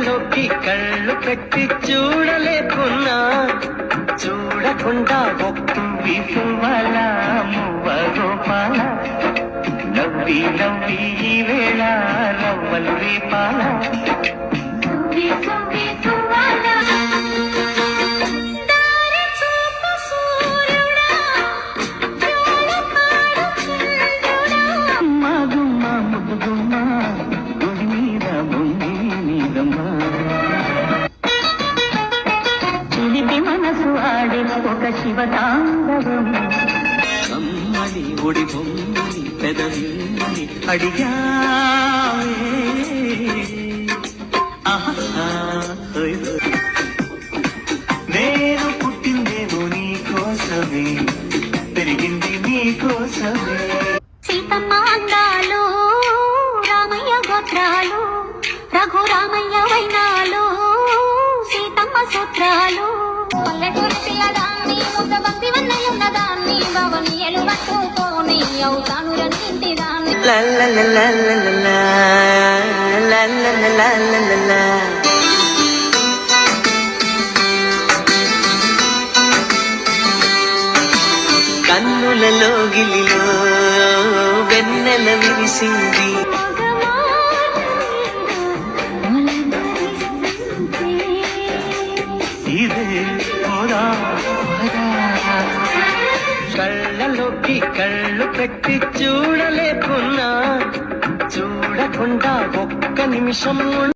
కళ్ళలోకి కళ్ళు పెట్టి చూడలేకున్నా చూడకుండా ఒక్కి పువ్వాల మువ్వ గోపాల నవ్వి నవ్వి ఈ వేళ రవ్వలు రేపాల మనసు ఆడే ఒక శివతాండవం అమ్మని ఒడి బొమ్మని పెదవిని అడిగావే నేను పుట్టిందేమో నీ కోసమే పెరిగింది నీ కోసమే సీతమ్మ అందాలు రామయ్య గోత్రాలు రఘురామయ్య వైనాలు సీతమ్మ సూత్రాలు పల్లెటూరి పిల్లదాన్ని ముద్ద బంతి వన్నయున్నదాన్ని భవనీయలు పట్టుకోని అవుతాను రెండింటి దాన్ని కన్నులలో గిలిలో వెన్నెల విరిసింది కళ్ళలోకి కళ్ళు పెట్టి చూడలేకున్నా చూడకుండా ఒక్క నిమిషం